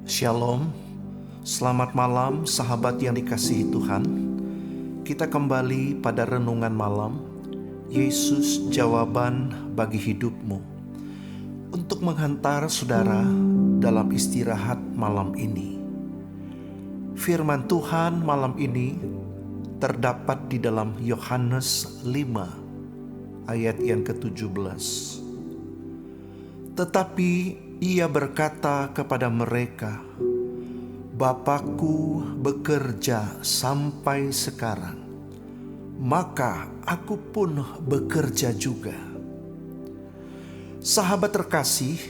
Shalom, selamat malam sahabat yang dikasihi Tuhan. Kita kembali pada renungan malam, Yesus jawaban bagi hidupmu, untuk menghantar saudara dalam istirahat malam ini. Firman Tuhan malam ini terdapat di dalam Yohanes 5 ayat yang ke-17. Tetapi ia berkata kepada mereka, "Bapakku bekerja sampai sekarang, maka aku pun bekerja juga." Sahabat terkasih,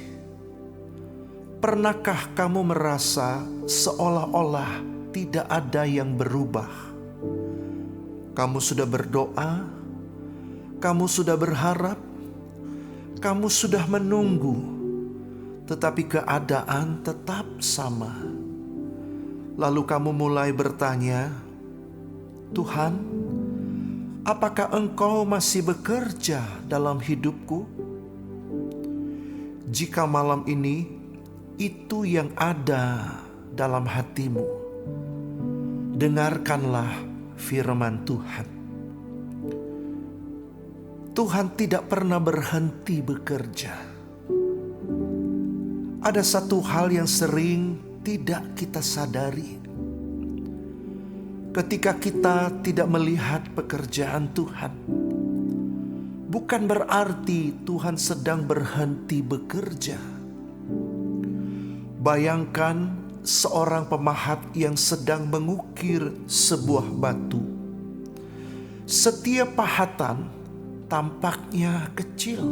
pernahkah kamu merasa seolah-olah tidak ada yang berubah? Kamu sudah berdoa, kamu sudah berharap, kamu sudah menunggu, tetapi keadaan tetap sama. Lalu kamu mulai bertanya, "Tuhan, apakah Engkau masih bekerja dalam hidupku?" Jika malam ini itu yang ada dalam hatimu, dengarkanlah firman Tuhan. Tuhan tidak pernah berhenti bekerja. Ada satu hal yang sering tidak kita sadari. Ketika kita tidak melihat pekerjaan Tuhan, bukan berarti Tuhan sedang berhenti bekerja. Bayangkan seorang pemahat yang sedang mengukir sebuah batu. Setiap pahatan tampaknya kecil,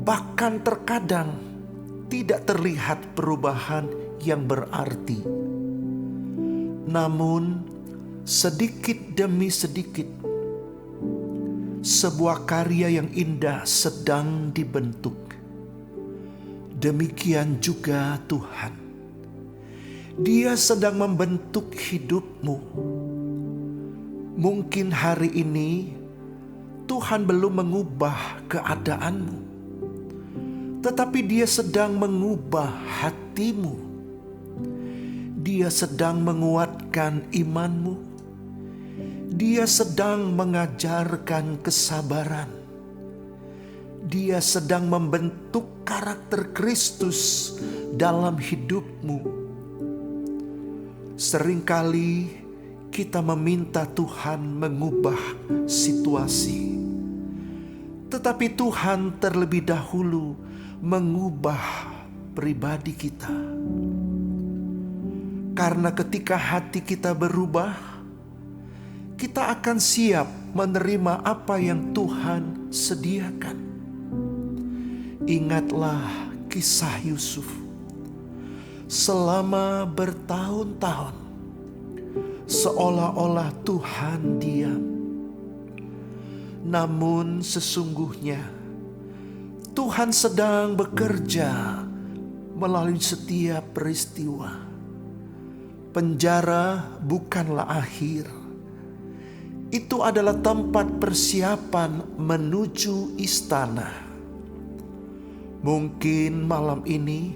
bahkan terkadang tidak terlihat perubahan yang berarti. Namun sedikit demi sedikit, sebuah karya yang indah sedang dibentuk. Demikian juga Tuhan. Dia sedang membentuk hidupmu. Mungkin hari ini Tuhan belum mengubah keadaanmu, tetapi Dia sedang mengubah hatimu. Dia sedang menguatkan imanmu. Dia sedang mengajarkan kesabaran. Dia sedang membentuk karakter Kristus dalam hidupmu. Seringkali kita meminta Tuhan mengubah situasi, tetapi Tuhan terlebih dahulu mengubah pribadi kita. Karena ketika hati kita berubah, kita akan siap menerima apa yang Tuhan sediakan. Ingatlah kisah Yusuf. Selama bertahun-tahun, seolah-olah Tuhan diam. Namun sesungguhnya Tuhan sedang bekerja melalui setiap peristiwa. Penjara bukanlah akhir. Itu adalah tempat persiapan menuju istana. Mungkin malam ini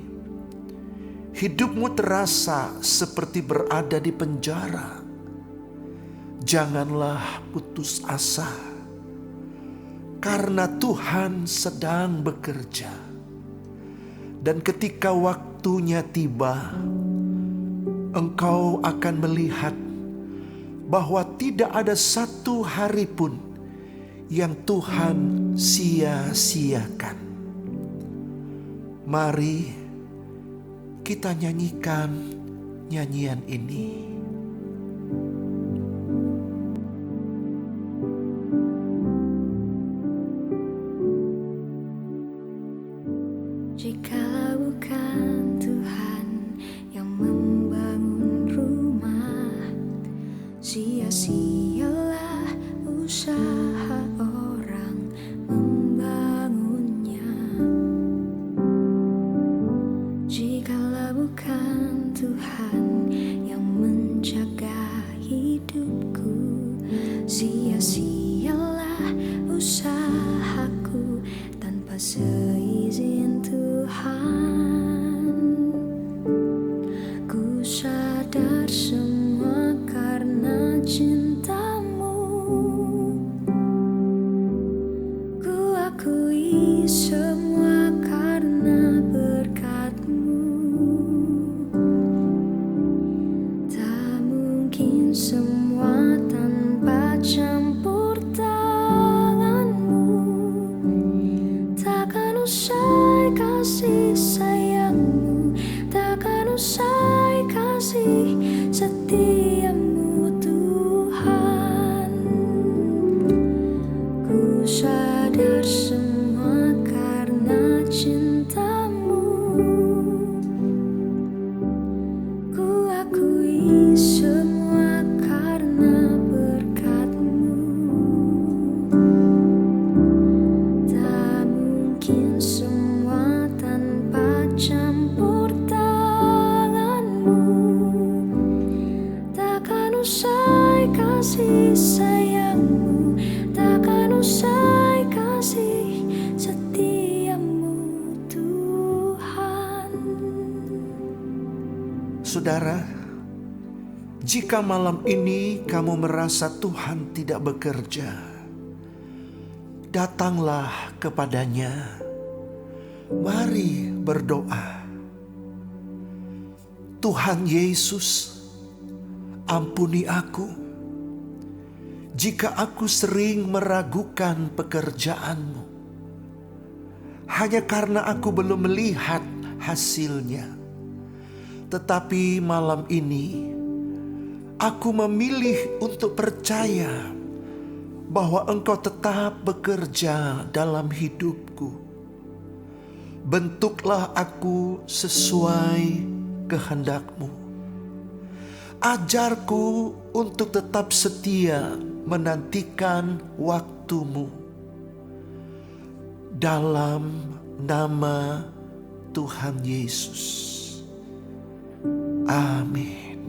hidupmu terasa seperti berada di penjara. Janganlah putus asa, karena Tuhan sedang bekerja. Dan ketika waktunya tiba, engkau akan melihat bahwa tidak ada satu hari pun yang Tuhan sia-siakan. Mari kita nyanyikan nyanyian ini. Jikalau bukan Tuhan yang membangun rumah, sia-sialah usaha orang membangunnya. Jikalau bukan Tuhan yang menjaga hidupku, sia-sialah usahaku tanpa seizin Tuhan. kasih sayangmu, takkan usai kasih setiamu Tuhan. Ku sadar semua karena cintamu, ku akui semua karena berkat-Mu. Tak mungkin semua tanpa campur tangan-Mu, takkan usai kasih sayang-Mu, takkan usai kasih setiamu Tuhan. Saudara, jika malam ini kamu merasa Tuhan tidak bekerja, datanglah kepadanya. Mari berdoa. Tuhan Yesus, ampuni aku jika aku sering meragukan pekerjaan-Mu hanya karena aku belum melihat hasilnya. Tetapi malam ini aku memilih untuk percaya bahwa Engkau tetap bekerja dalam hidupku. Bentuklah aku sesuai kehendak-Mu. Ajarku untuk tetap setia menantikan waktu-Mu. Dalam nama Tuhan Yesus. Amin.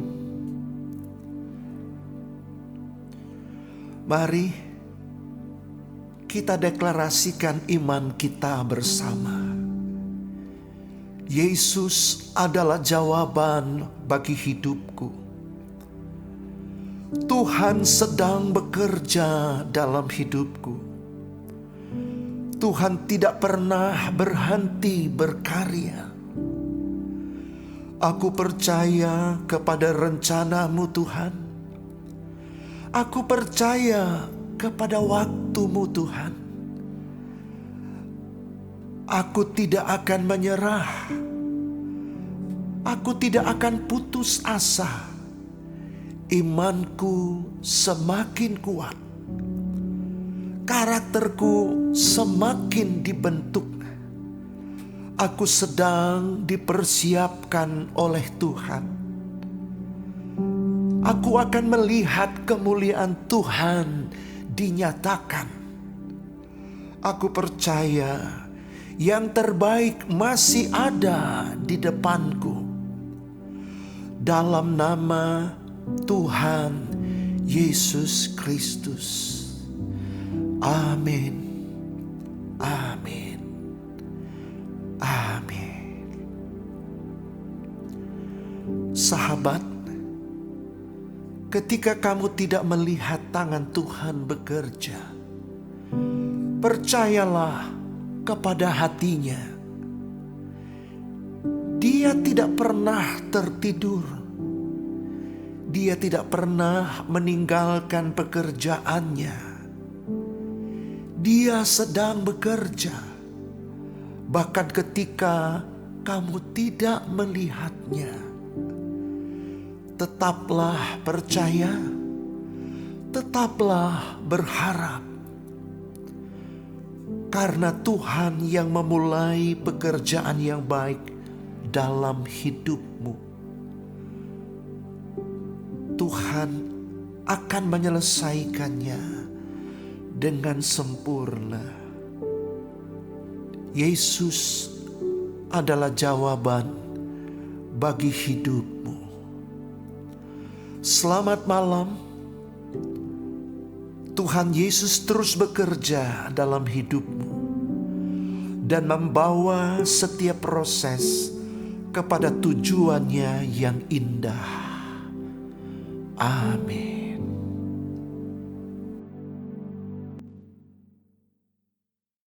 Mari kita deklarasikan iman kita bersama. Yesus adalah jawaban bagi hidupku. Tuhan sedang bekerja dalam hidupku. Tuhan tidak pernah berhenti berkarya. Aku percaya kepada rencana-Mu Tuhan. Aku percaya kepada waktu-Mu Tuhan. Aku tidak akan menyerah. Aku tidak akan putus asa. Imanku semakin kuat. Karakterku semakin dibentuk. Aku sedang dipersiapkan oleh Tuhan. Aku akan melihat kemuliaan Tuhan dinyatakan. Aku percaya yang terbaik masih ada di depanku. Dalam nama Tuhan Yesus Kristus. Amin. Amin. Amin. Sahabat, ketika kamu tidak melihat tangan Tuhan bekerja, percayalah kepada hatinya. Dia tidak pernah tertidur. Dia tidak pernah meninggalkan pekerjaannya. Dia sedang bekerja. Bahkan ketika kamu tidak melihatnya. Tetaplah percaya. Tetaplah berharap. Karena Tuhan yang memulai pekerjaan yang baik dalam hidupmu. Tuhan akan menyelesaikannya dengan sempurna. Yesus adalah jawaban bagi hidupmu. Selamat malam. Tuhan Yesus terus bekerja dalam hidupmu dan membawa setiap proses kepada tujuannya yang indah. Amin.